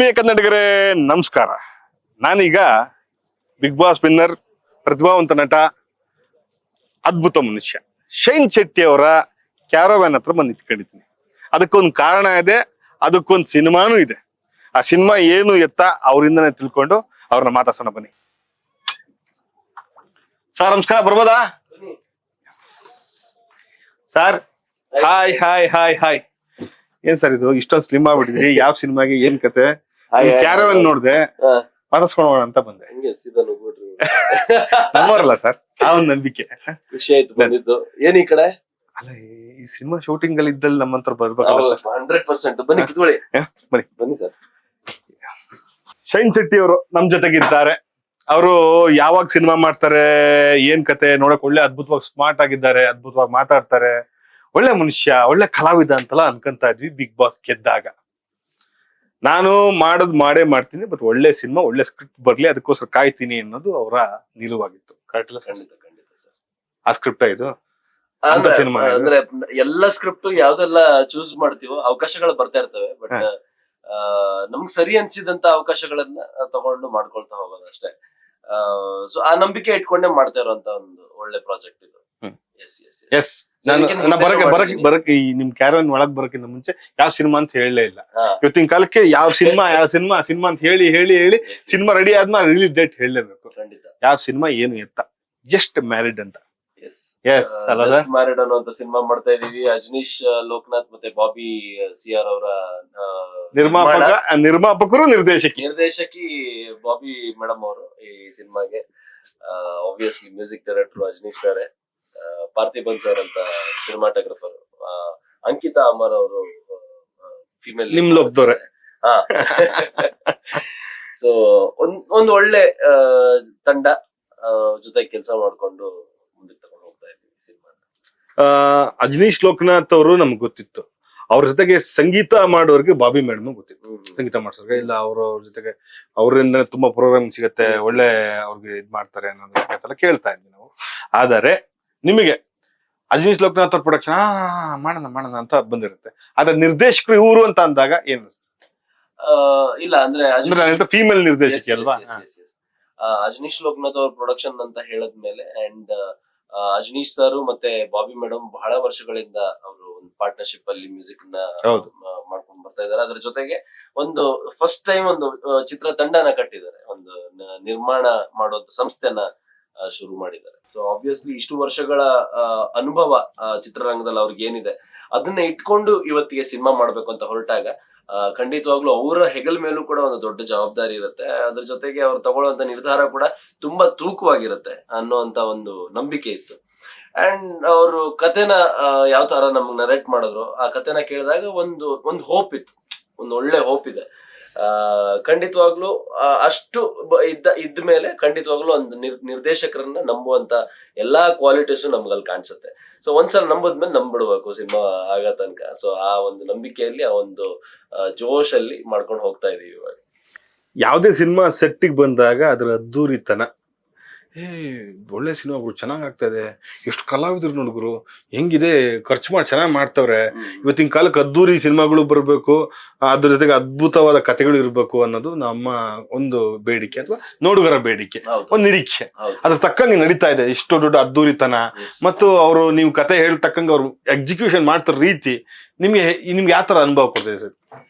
ಆತ್ಮೀಯ ಕನ್ನಡಿಗರೇ ನಮಸ್ಕಾರ. ನಾನೀಗ ಬಿಗ್ ಬಾಸ್ ವಿನ್ನರ್, ಪ್ರತಿಭಾವಂತ ನಟ, ಅದ್ಭುತ ಮನುಷ್ಯ ಶೈನ್ ಶೆಟ್ಟಿ ಅವರ ಕ್ಯಾರವ್ಯಾನ್ ಹತ್ರ ಬಂದು ನಿಂತ್ಕೊಂಡಿದ್ದೀನಿ. ಅದಕ್ಕೊಂದು ಕಾರಣ ಇದೆ, ಅದಕ್ಕೊಂದು ಸಿನಿಮಾನು ಇದೆ. ಆ ಸಿನಿಮಾ ಏನು ಎತ್ತ ಅವರಿಂದನೇ ತಿಳ್ಕೊಂಡು ಅವ್ರನ್ನ ಮಾತಾಡ್ಸೋಣ ಬನ್ನಿ. ಸರ್ ನಮಸ್ಕಾರ, ಬರ್ಬೋದಾ sir? Hi hi hi hi. ಏನ್ ಸರ್ ಇದು ಇಷ್ಟೊಂದು ಸ್ಲಿಮ್ ಆಗ್ಬಿಟ್ಟಿದ್ರಿ? ಯಾವ ಸಿನಿಮಾಗೆ, ಏನ್ ಕತೆ? ಕ್ಯಾರವ್ಯಾನ್ ನೋಡ್ದೆ, ಮಾತಾಡ್ಸ್ಕೊಂಡೋಣ ಅಂತ ಬಂದೆ. ನಮ್ಮವರಲ್ಲ ಸರ್, ಆ ಒಂದು ನಂಬಿಕೆ. ಖುಷಿ ಆಯ್ತು ಬಂದಿದ್ದು. ಏನ್ ಈ ಕಡೆ? ಅಲ್ಲ, ಈ ಸಿನಿಮಾ ಶೂಟಿಂಗ್ ಅಲ್ಲಿ ಇದ್ದಲ್ಲಿ ನಮ್ಮಂತರ ಬರ್ಬೇಕಲ್ಲ ಸರ್? 100%. ಬನ್ನಿ ಕಿತ್ಕೊಳ್ಳಿ, ಬನ್ನಿ ಬನ್ನಿ ಸರ್. ಶೈನ್ ಶೆಟ್ಟಿ ಅವರು ನಮ್ ಜೊತೆಗಿದ್ದಾರೆ. ಅವರು ಯಾವಾಗ ಸಿನಿಮಾ ಮಾಡ್ತಾರೆ, ಏನ್ ಕತೆ ನೋಡಕ್ ಒಳ್ಳೆ ಅದ್ಭುತವಾಗಿ ಸ್ಮಾರ್ಟ್ ಆಗಿದ್ದಾರೆ, ಅದ್ಭುತವಾಗಿ ಮಾತಾಡ್ತಾರೆ, ಒಳ್ಳೆ ಮನುಷ್ಯ, ಒಳ್ಳೆ ಕಲಾವಿದ ಅಂತೆಲ್ಲ ಅನ್ಕೊಂತ ಇದ್ವಿ. ಬಿಗ್ ಬಾಸ್ ಗೆದ್ದಾಗ ನಾನು ಮಾಡೇ ಮಾಡ್ತೀನಿ, ಬಟ್ ಒಳ್ಳೆ ಸಿನಿಮಾ, ಒಳ್ಳೆ ಸ್ಕ್ರಿಪ್ಟ್ ಬರ್ಲಿ, ಅದಕ್ಕೋಸ್ಕರ ಕಾಯ್ತೀನಿ ಅನ್ನೋದು ಅವರ ನಿಲುವಾಗಿತ್ತು. ಕರೆಕ್ಟ್ ಇಲ್ಲ? ಖಂಡಿತ ಖಂಡಿತ ಸರ್. ಆ ಸ್ಕ್ರಿಪ್ಟ್ ಇದು ಸಿನಿಮಾ ಅಂದ್ರೆ ಎಲ್ಲ ಸ್ಕ್ರಿಪ್ಟ್ ಯಾವ್ದೆಲ್ಲ ಚೂಸ್ ಮಾಡ್ತೀವೋ ಅವಕಾಶಗಳು ಬರ್ತಾ ಇರ್ತವೆ, ಬಟ್ ನಮ್ಗ್ ಸರಿ ಅನ್ಸಿದಂತ ಅವಕಾಶಗಳನ್ನ ತಗೊಂಡು ಮಾಡ್ಕೊಳ್ತಾ ಹೋಗೋದು ಅಷ್ಟೇ. ಸೊ ಆ ನಂಬಿಕೆ ಇಟ್ಕೊಂಡೆ ಮಾಡ್ತಾ ಇರುವಂತ ಒಂದು ಒಳ್ಳೆ ಪ್ರಾಜೆಕ್ಟ್ ಇದು. ಎಸ್, ಬರಕ್ಕೆ ಈ ನಿಮ್ ಕ್ಯಾರವ್ಯಾನ್ ಒಳಗ್ ಬರಕ್ಕಿಂತ ಮುಂಚೆ ಯಾವ ಸಿನಿಮಾ ಅಂತ ಹೇಳಲೇ ಇಲ್ಲ. ಇವತ್ತಿನ ಕಾಲಕ್ಕೆ ಯಾವ ಸಿನಿಮಾ ಅಂತ ಹೇಳಿ ಸಿನಿಮಾ ರೆಡಿ ಆದ್ಮೇಲೆ ರಿಲೀಸ್ ಡೇಟ್ ಹೇಳಲೇಬೇಕು. ಯಾವ ಸಿನಿಮಾ ಏನು ಎತ್ತ, ಜಸ್ಟ್ ಮ್ಯಾರಿಡ್ ಅಂತ. ಮ್ಯಾರಿಡ್ ಅನ್ನುವಂತ ಸಿನಿಮಾ ಮಾಡ್ತಾ ಇದೀವಿ. ಅಜನೀಶ್ ಲೋಕನಾಥ್ ಮತ್ತೆ ಬಾಬಿ ಸಿಆರ್ ಅವರ ನಿರ್ಮಾಪಕರು, ನಿರ್ದೇಶಕಿ ಬಾಬಿ ಮೇಡಮ್ ಅವರು ಈ ಸಿನಿಮಾಗೆ. Obviously music director Ajaneesh sir, Parthiban sir ಅಂತ ಸಿನಿಮಾಟೋಗ್ರಫರ್, ಅಂಕಿತಾ ಅಮರ್ ಅವರು ಫಿಮೇಲ್ ನಿಮ್ ಲೋಕದವ್ರೆ. ಸೊ ಒಂದ್ ಒಳ್ಳೆ ತಂಡ ಜೊತೆ ಕೆಲಸ ಮಾಡ್ಕೊಂಡು ಮುಂದಕ್ಕೆ ತಗೊಂಡು ಹೋಗ್ತಾ ಇದ್ದೀವಿ ಸಿನಿಮಾ. ಅಜನೀಶ್ ಲೋಕನಾಥ್ ಅವರು ನಮ್ಗೆ ಗೊತ್ತಿತ್ತು. ಅವ್ರ ಜೊತೆಗೆ ಸಂಗೀತ ಮಾಡೋರ್ಗೆ ಬಾಬಿ ಮೇಡಮ್ ಗೊತ್ತಿತ್ತು, ಸಂಗೀತ ಮಾಡ್ಸೋರ್ಗೆ. ಇಲ್ಲ ಅವ್ರ ಜೊತೆಗೆ ಅವರಿಂದ ತುಂಬಾ ಪ್ರೋಗ್ರಾಮ್ ಸಿಗತ್ತೆ, ಒಳ್ಳೆ ಅವ್ರಿಗೆ ಇದ್ ಮಾಡ್ತಾರೆ ಅನ್ನೋದೆಲ್ಲ ಕೇಳ್ತಾ ಇದ್ವಿ ನಾವು. ಆದರೆ ನಿಮಗೆ ಅಜನೀಶ್ ಲೋಕನಾಥ್ ಅವ್ರ ಪ್ರೊಡಕ್ಷನ್ ಮಾಡೋಣ ಅಂತ ಬಂದಿರುತ್ತೆ, ಆದ್ರೆ ನಿರ್ದೇಶಕರು ಇವರು ಅಂತ ಅಂದಾಗ ಏನ್ ಅನ್ಸುತ್ತೆ? ಇಲ್ಲ ಅಂದ್ರೆ ಫೀಮೇಲ್ ನಿರ್ದೇಶಕಿ ಅಲ್ವಾ? ಅಜನೀಶ್ ಲೋಕನಾಥ್ ಅವ್ರ ಪ್ರೊಡಕ್ಷನ್ ಅಂತ ಹೇಳದ್ಮೇಲೆ, ಅಂಡ್ ಅಜನೀಶ್ ಸರ್ ಮತ್ತೆ ಬಾಬಿ ಮೇಡಮ್ ಬಹಳ ವರ್ಷಗಳಿಂದ ಅವರು ಒಂದು ಪಾರ್ಟ್ನರ್ಶಿಪ್ ಅಲ್ಲಿ ಮ್ಯೂಸಿಕ್ ನ ಮಾಡ್ಕೊಂಡು ಬರ್ತಾ ಇದಾರೆ. ಅದ್ರ ಜೊತೆಗೆ ಒಂದು ಫಸ್ಟ್ ಟೈಮ್ ಒಂದು ಚಿತ್ರತಂಡನ ಕಟ್ಟಿದ್ದಾರೆ, ಒಂದು ನಿರ್ಮಾಣ ಮಾಡುವಂತ ಸಂಸ್ಥೆನ ಶುರು ಮಾಡಿದ್ದಾರೆ. ಸೊ ಆಬ್ವಿಯಸ್ಲಿ ಇಷ್ಟು ವರ್ಷಗಳ ಅನುಭವ ಚಿತ್ರರಂಗದಲ್ಲಿ ಅವ್ರಿಗೆ ಏನಿದೆ ಅದನ್ನ ಇಟ್ಕೊಂಡು ಇವತ್ತಿಗೆ ಸಿನಿಮಾ ಮಾಡ್ಬೇಕು ಅಂತ ಹೊರಟಾಗ ಖಂಡಿತವಾಗ್ಲೂ ಅವರ ಹೆಗಲ ಮೇಲೂ ಕೂಡ ಒಂದು ದೊಡ್ಡ ಜವಾಬ್ದಾರಿ ಇರುತ್ತೆ. ಅದ್ರ ಜೊತೆಗೆ ಅವ್ರು ತಗೊಳ್ಳುವಂತ ನಿರ್ಧಾರ ಕೂಡ ತುಂಬಾ ತೂಕವಾಗಿರುತ್ತೆ ಅನ್ನೋಂತ ಒಂದು ನಂಬಿಕೆ ಇತ್ತು. ಅಂಡ್ ಅವರು ಕತೆನ ಯಾವ ತರ ನಮ್ಗೆ ನರೇಟ್ ಮಾಡಿದ್ರು, ಆ ಕತೆನ ಕೇಳಿದಾಗ ಒಂದು ಹೋಪ್ ಇತ್ತು, ಒಂದು ಒಳ್ಳೆ ಹೋಪ್ ಇದೆ. ಖಂಡಿತವಾಗ್ಲೂ ಅಷ್ಟು ಇದ್ದ ಮೇಲೆ ಖಂಡಿತವಾಗ್ಲೂ ಒಂದು ನಿರ್ದೇಶಕರನ್ನ ನಂಬುವಂತ ಎಲ್ಲಾ ಕ್ವಾಲಿಟೀಸು ನಮ್ಗಲ್ಲಿ ಕಾಣಿಸುತ್ತೆ. ಸೊ ಒಂದ್ಸಲ ನಂಬದ್ಮೇಲೆ ನಂಬಿಡ್ಬೇಕು ಸಿನಿಮಾ ಆಗೋ ತನಕ. ಸೊ ಆ ಒಂದು ನಂಬಿಕೆಯಲ್ಲಿ, ಆ ಒಂದು ಜೋಶ್ ಅಲ್ಲಿ ಮಾಡ್ಕೊಂಡು ಹೋಗ್ತಾ ಇದೀವಿ ಇವಾಗ. ಯಾವುದೇ ಸಿನಿಮಾ ಸೆಟ್ಟಿಗೆ ಬಂದಾಗ ಅದ್ರ ಅದ್ದೂರಿತನ, ಒಳ್ಳೆ ಸಿನಿಮಾಗಳು ಚೆನ್ನಾಗ್ ಆಗ್ತಾ ಇದೆ, ಎಷ್ಟು ಕಲಾವಿದರು ನೋಡಿದ್ರು, ಹೆಂಗಿದೆ, ಖರ್ಚು ಮಾಡಿ ಚೆನ್ನಾಗಿ ಮಾಡ್ತವ್ರೆ, ಇವತ್ತಿನ ಕಾಲಕ್ಕೆ ಅದ್ದೂರಿ ಸಿನಿಮಾಗಳು ಬರ್ಬೇಕು, ಅದ್ರ ಜೊತೆಗೆ ಅದ್ಭುತವಾದ ಕಥೆಗಳು ಇರ್ಬೇಕು ಅನ್ನೋದು ನಮ್ಮ ಒಂದು ಬೇಡಿಕೆ ಅಥವಾ ನೋಡುಗರ ಬೇಡಿಕೆ, ಒಂದು ನಿರೀಕ್ಷೆ. ಅದ್ರ ತಕ್ಕಂಗೆ ನಡೀತಾ ಇದೆ ಇಷ್ಟು ದೊಡ್ಡ ಅದ್ದೂರಿತನ. ಮತ್ತು ಅವರು ನೀವು ಕತೆ ಹೇಳ್ತಕ್ಕಂಗೆ ಅವ್ರು ಎಕ್ಸಿಕ್ಯೂಷನ್ ಮಾಡ್ತಾರ ರೀತಿ ನಿಮ್ಗೆ ಯಾವ ತರ ಅನುಭವ ಕೊಡ್ತಿದೆ ಸರ್?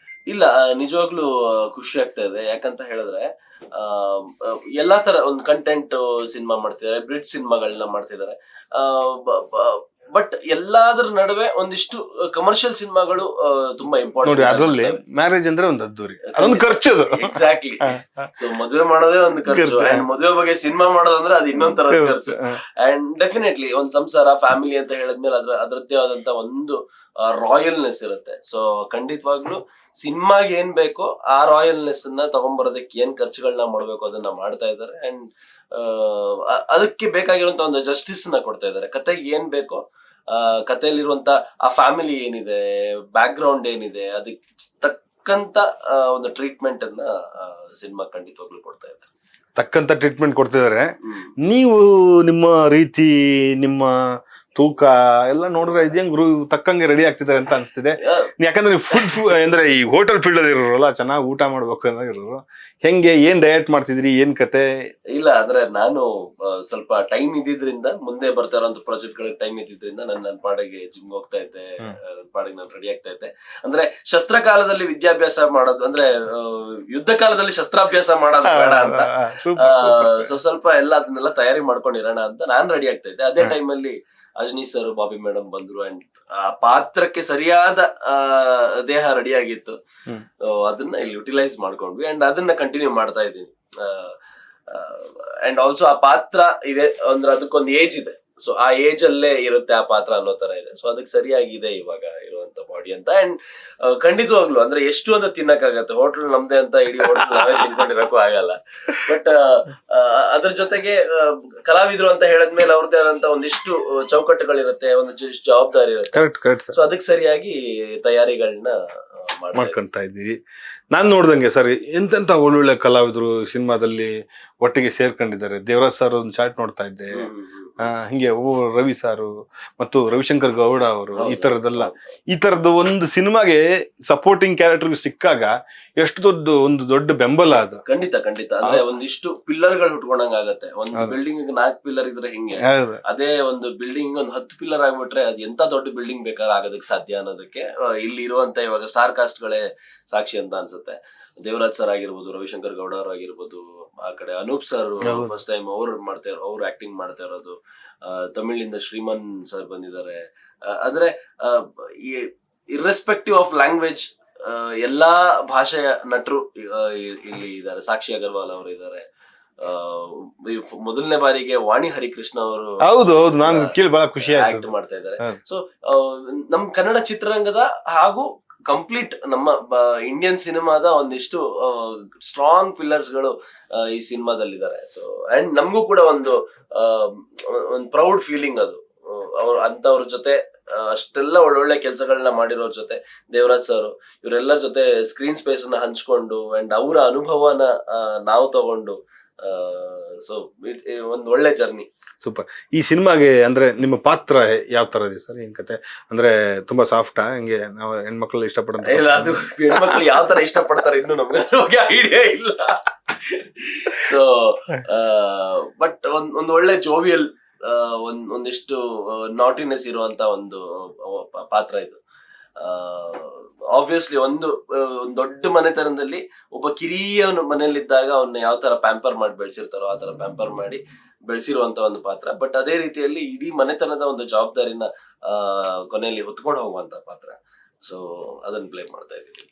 ಇಲ್ಲ, ನಿಜವಾಗ್ಲೂ ಖುಷಿ ಆಗ್ತಾ ಇದೆ. ಯಾಕಂತ ಹೇಳಿದ್ರೆ ಎಲ್ಲಾ ತರ ಒಂದು ಕಂಟೆಂಟ್ ಸಿನಿಮಾ ಮಾಡ್ತಿದ್ದಾರೆ, ಬ್ರಿಡ್ಜ್ ಸಿನಿಮಾಗಳನ್ನ ಮಾಡ್ತಿದ್ದಾರೆ, ಬಟ್ ಎಲ್ಲಾದ್ರ ನಡುವೆ ಒಂದಿಷ್ಟು ಕಮರ್ಷಿಯಲ್ ಸಿನಿಮಾಗಳು ತುಂಬಾ ಇಂಪಾರ್ಟೆಂಟ್. ಅದರಲ್ಲಿ ಮ್ಯಾರೇಜ್ ಅಂದ್ರೆ ಒಂದು ಅದ್ದೂರಿ, ಅದೊಂದು ಖರ್ಚು. ಎಕ್ಸಾಕ್ಟ್ಲಿ. ಸೊ ಮದುವೆ ಮಾಡೋದೇ ಒಂದು ಖರ್ಚು, ಅಂಡ್ ಮದುವೆ ಬಗ್ಗೆ ಸಿನಿಮಾ ಮಾಡೋದಂದ್ರೆ ಅದು ಇನ್ನೊಂದ್ ತರದ ಖರ್ಚು. ಅಂಡ್ ಡೆಫಿನೆಟ್ಲಿ ಒಂದ್ ಸಂಸಾರ, ಫ್ಯಾಮಿಲಿ ಅಂತ ಹೇಳಿದ್ಮೇಲೆ ಅದ್ರದ್ದೇ ಆದಂತ ಒಂದು ರಾಯಲ್ನೆಸ್ ಇರುತ್ತೆ. ಸೊ ಖಂಡಿತವಾಗ್ಲೂ ಸಿನಿಮಾಗೆ ಏನ್ ಬೇಕೋ ಆ ರಾಯಲ್ನೆಸ್ ಅನ್ನ ತಗೊಂಡ್ಬರೋದಕ್ಕೆ ಏನ್ ಖರ್ಚುಗಳನ್ನ ಮಾಡ್ಬೇಕು ಅದನ್ನ ಮಾಡ್ತಾ ಇದ್ದಾರೆ. ಅಂಡ್ ಅದಕ್ಕೆ ಬೇಕಾಗಿರುವಂತ ಒಂದು ಜಸ್ಟಿಸ್ ನ ಕೊಡ್ತಾ ಇದ್ದಾರೆ. ಕತೆಗೆ ಏನ್ ಬೇಕೋ, ಕಥೆಯಲ್ಲಿರುವಂತ ಆ ಫ್ಯಾಮಿಲಿ ಏನಿದೆ, ಬ್ಯಾಕ್ ಗ್ರೌಂಡ್ ಏನಿದೆ, ಅದಕ್ಕೆ ತಕ್ಕಂತ ಒಂದು ಟ್ರೀಟ್ಮೆಂಟ್ ಅನ್ನ ಸಿನಿಮಾ ಖಂಡಿತವಾಗ್ಲೂ ಕೊಡ್ತಾ ಇದ್ದಾರೆ. ತಕ್ಕಂತ ಟ್ರೀಟ್ಮೆಂಟ್ ಕೊಡ್ತಿದ್ದಾರೆ. ನೀವು ನಿಮ್ಮ ರೀತಿ, ನಿಮ್ಮ ತೂಕ ಎಲ್ಲ ನೋಡಿದ್ರೆ ಇದೇನ್ ಗುರು ತಕ್ಕಂಗೆ ರೆಡಿ ಆಗ್ತಿದ್ದಾರೆ ಅಂತ ಅನ್ಸ್ತಿದೆ. ಯಾಕಂದ್ರೆ ಫುಡ್ ಅಂದ್ರೆ ಈ ಹೋಟೆಲ್ ಫೀಲ್ಡ್ ಅಲ್ಲಿ ಇರೋರಲ್ಲ, ಚೆನ್ನಾಗಿ ಊಟ ಮಾಡ್ಬೇಕು ಅಂತ ಇರೋರು. ಹೆಂಗೆ ಏನ್ ಡಯಟ್ ಮಾಡ್ತಿದ್ರಿ, ಏನ್ ಕತೆ? ಇಲ್ಲ ಅಂದ್ರೆ ನಾನು ಸ್ವಲ್ಪ ಟೈಮ್ ಇದ್ದಿದ್ರಿಂದ, ಮುಂದೆ ಬರ್ತಾ ಇರೋಂತ ಪ್ರಾಜೆಕ್ಟ್ ಗಳಿಗೆ ಟೈಮ್ ಇದ್ದಿದ್ರಿಂದ ನನ್ನ ಪಾಡಿಗೆ ಜಿಮ್ ಹೋಗ್ತಾ ಇದ್ದೆ, ಪಾಡಿಗೆ ನಾನು ರೆಡಿ ಆಗ್ತಾ ಇದ್ದೆ. ಅಂದ್ರೆ ಶಸ್ತ್ರ ಕಾಲದಲ್ಲಿ ವಿದ್ಯಾಭ್ಯಾಸ ಮಾಡೋದು ಅಂದ್ರೆ ಯುದ್ಧ ಕಾಲದಲ್ಲಿ ಶಸ್ತ್ರಾಭ್ಯಾಸ ಮಾಡೋದು ಬೇಡ ಅಂತ, ಸೊ ಸ್ವಲ್ಪ ಎಲ್ಲ ಅದನ್ನೆಲ್ಲ ತಯಾರಿ ಮಾಡ್ಕೊಂಡಿರೋಣ ಅಂತ ನಾನ್ ರೆಡಿ ಆಗ್ತಾ ಇದ್ದೆ. ಅದೇ ಟೈಮಲ್ಲಿ ಅಜನೀಶ್ ಸರ್, ಬಾಬಿ ಮೇಡಮ್ ಬಂದ್ರು ಅಂಡ್ ಆ ಪಾತ್ರಕ್ಕೆ ಸರಿಯಾದ ದೇಹ ರೆಡಿ ಆಗಿತ್ತು. ಅದನ್ನ ಇಲ್ಲಿ ಯುಟಿಲೈಸ್ ಮಾಡ್ಕೊಂಡ್ವಿ ಅಂಡ್ ಅದನ್ನ ಕಂಟಿನ್ಯೂ ಮಾಡ್ತಾ ಇದ್ದೀನಿ. ಅಂಡ್ ಆಲ್ಸೋ ಆ ಪಾತ್ರ ಇದೆ ಅಂದ್ರೆ ಅದಕ್ಕೊಂದು ಏಜ್ ಇದೆ, ಸೊ ಆ ಏಜ್ ಅಲ್ಲೇ ಇರುತ್ತೆ ಆ ಪಾತ್ರ ಅನ್ನೋ ತರ ಇದೆ. ಸೊ ಅದಕ್ಕೆ ಸರಿಯಾಗಿದೆ ಇವಾಗ ಇರುವಂತ ಬಾಡಿ ಅಂತ. ಅಂಡ್ ಖಂಡಿತವಾಗ್ಲು ಅಂದ್ರೆ ಎಷ್ಟು ಅಂತ ತಿನ್ನಕ್ಕಾಗತ್ತೆ, ಹೋಟೆಲ್ ನಮ್ದೇ ಅಂತ ಇಡೀ ಹೋಟೆಲ್ ನಾವೇ ತಿನ್ಕೊಂಡಿರಕ್ಕೂ ಆಗಲ್ಲ. ಬಟ್ ಅದ್ರ ಜೊತೆಗೆ ಕಲಾವಿದ್ರು ಅಂತ ಹೇಳಿದ್ಮೇಲೆ ಅವ್ರದ್ದೇ ಆದಂತ ಒಂದಿಷ್ಟು ಚೌಕಟ್ಟುಗಳಿರುತ್ತೆ, ಒಂದಿಷ್ಟು ಜವಾಬ್ದಾರಿ ಇರುತ್ತೆ. ಸೊ ಅದಕ್ಕೆ ಸರಿಯಾಗಿ ತಯಾರಿಗಳನ್ನ ಮಾಡ್ಕೊಂತಾ ಇದ್ದೀವಿ. ನಾನ್ ನೋಡ್ದಂಗೆ ಸರ್ ಎಂತೆಂತ ಒಳ್ಳೊಳ್ಳೆ ಕಲಾವಿದರು ಸಿನಿಮಾದಲ್ಲಿ ಒಟ್ಟಿಗೆ ಸೇರ್ಕೊಂಡಿದ್ದಾರೆ. ದೇವರಾಜ್ ಸರ್ ಒಂದು ಚಾಟ್ ನೋಡ್ತಾ ಇದ್ದೆ, ಹಿಂಗೆ ರವಿ ಸಾರು ಮತ್ತು ರವಿಶಂಕರ್ ಗೌಡ ಅವರು, ಈ ತರದ್ದು ಒಂದು ಸಿನಿಮಾಗೆ ಸಪೋರ್ಟಿಂಗ್ ಕ್ಯಾರೆಕ್ಟರ್ ಸಿಕ್ಕಾಗ ಎಷ್ಟು ದೊಡ್ಡ ಬೆಂಬಲ ಅದು. ಖಂಡಿತ ಅಂದ್ರೆ ಒಂದಿಷ್ಟು ಪಿಲ್ಲರ್ ಗಳು ಹುಟ್ಕೊಂಡಂಗ ಆಗತ್ತೆ. ಒಂದು ಬಿಲ್ಡಿಂಗ್ 4 ಪಿಲ್ಲರ್ ಇದ್ರೆ ಹೆಂಗೆ, ಅದೇ ಒಂದು ಬಿಲ್ಡಿಂಗ್ ಒಂದು 10 ಪಿಲ್ಲರ್ ಆಗ್ಬಿಟ್ರೆ ಅದು ಎಂತ ದೊಡ್ಡ ಬಿಲ್ಡಿಂಗ್ ಬೇಕಾದ್ರೆ ಆಗೋದಕ್ಕೆ ಸಾಧ್ಯ ಅನ್ನೋದಕ್ಕೆ ಇಲ್ಲಿ ಇರುವಂತ ಇವಾಗ ಸ್ಟಾರ್ ಕಾಸ್ಟ್ ಗಳೇ ಸಾಕ್ಷಿ ಅಂತ ಅನ್ಸುತ್ತೆ. ದೇವರಾಜ್ ಸರ್ ಆಗಿರ್ಬೋದು, ರವಿಶಂಕರ್ ಗೌಡ ಅವ್ರು ಆಗಿರ್ಬೋದು, ಆ ಕಡೆ ಅನೂಪ್ ಸರ್ ಫಸ್ಟ್ ಟೈಮ್ ಅವ್ರು ಆಕ್ಟಿಂಗ್ ಮಾಡ್ತಾ ಇರೋದು, ತಮಿಳಿಂದ ಶ್ರೀಮನ್ ಸರ್ ಬಂದಿದ್ದಾರೆ. ಅಂದ್ರೆ ಇರ್ರೆಸ್ಪೆಕ್ಟಿವ್ ಆಫ್ ಲ್ಯಾಂಗ್ವೇಜ್ ಎಲ್ಲಾ ಭಾಷೆಯ ನಟರು ಇಲ್ಲಿ ಇದ್ದಾರೆ. ಸಾಕ್ಷಿ ಅಗರ್ವಾಲ್ ಅವರು ಇದ್ದಾರೆ. ಮೊದಲನೇ ಬಾರಿಗೆ ವಾಣಿ ಹರಿಕೃಷ್ಣ ಅವರು ಹೌದು ನಾನು ಕೇಳಿ ಬಹಳ ಖುಷಿ ಆಕ್ಟ್ ಮಾಡ್ತಾ ಇದ್ದಾರೆ. ಸೊ ನಮ್ ಕನ್ನಡ ಚಿತ್ರರಂಗದ ಹಾಗೂ ಕಂಪ್ಲೀಟ್ ನಮ್ಮ ಇಂಡಿಯನ್ ಸಿನಿಮಾದ ಒಂದಿಷ್ಟು ಸ್ಟ್ರಾಂಗ್ ಪಿಲ್ಲರ್ಸ್ ಗಳು ಈ ಸಿನಿಮಾದಲ್ಲಿದ್ದಾರೆ. ಸೊ ಅಂಡ್ ನಮಗೂ ಕೂಡ ಒಂದು ಪ್ರೌಡ್ ಫೀಲಿಂಗ್ ಅದು. ಅಂತವ್ರ ಜೊತೆ ಅಷ್ಟೆಲ್ಲ ಒಳ್ಳೊಳ್ಳೆ ಕೆಲಸಗಳನ್ನ ಮಾಡಿರೋರ್ ಜೊತೆ ದೇವರಾಜ್ ಸರ್ ಇವರೆಲ್ಲರ ಜೊತೆ ಸ್ಕ್ರೀನ್ ಸ್ಪೇಸ್ ನ ಹಂಚ್ಕೊಂಡು ಅಂಡ್ ಅವರ ಅನುಭವನ ನಾವು ತಗೊಂಡು, ಸೊ ಒಂದ್ ಒಳ್ಳೆ ಜರ್ನಿ. ಸೂಪರ್. ಈ ಸಿನಿಮಾಗೆ ಅಂದ್ರೆ ನಿಮ್ಮ ಪಾತ್ರ ಯಾವ ತರ ಇದೆ ಸರ್? ಏನ್ ಕತೆ ಅಂದ್ರೆ ತುಂಬಾ ಸಾಫ್ಟಾ, ಹಂಗೆ ನಾವು ಹೆಣ್ಮಕ್ಳು ಇಷ್ಟಪಡೋದು? ಇಲ್ಲ, ಅದು ಹೆಣ್ಮಕ್ಳು ಯಾವ ತರ ಇಷ್ಟಪಡ್ತಾರೆ ಇನ್ನು ನಮ್ಗೆ ಐಡಿಯಾ ಇಲ್ಲ. ಸೊ ಬಟ್ ಒಂದ್ ಒಳ್ಳೆ ಜೋವಿಯಲ್, ಒಂದಿಷ್ಟು ನಾಟಿನೆಸ್ ಇರುವಂತ ಒಂದು ಪಾತ್ರ ಇದು. ಆಬ್ವಿಯಸ್ಲಿ ಒಂದು ದೊಡ್ಡ ಮನೆತನದಲ್ಲಿ ಒಬ್ಬ ಕಿರಿಯ ಮನೆಯಲ್ಲಿದ್ದಾಗ ಅವನ್ನ ಯಾವ ತರ ಪ್ಯಾಂಪರ್ ಮಾಡಿ ಬೆಳೆಸಿರ್ತಾರೋ ಆ ತರ ಪ್ಯಾಂಪರ್ ಮಾಡಿ ಬೆಳೆಸಿರುವಂತ ಒಂದು ಪಾತ್ರ. ಬಟ್ ಅದೇ ರೀತಿಯಲ್ಲಿ ಇಡೀ ಮನೆತನದ ಒಂದು ಜವಾಬ್ದಾರಿನ ಕೊನೆಯಲ್ಲಿ ಹೊತ್ಕೊಂಡು ಹೋಗುವಂತ ಪಾತ್ರ. ಸೊ ಅದನ್ನ ಪ್ಲೇ ಮಾಡ್ತಾ ಇದ್ದೀವಿ.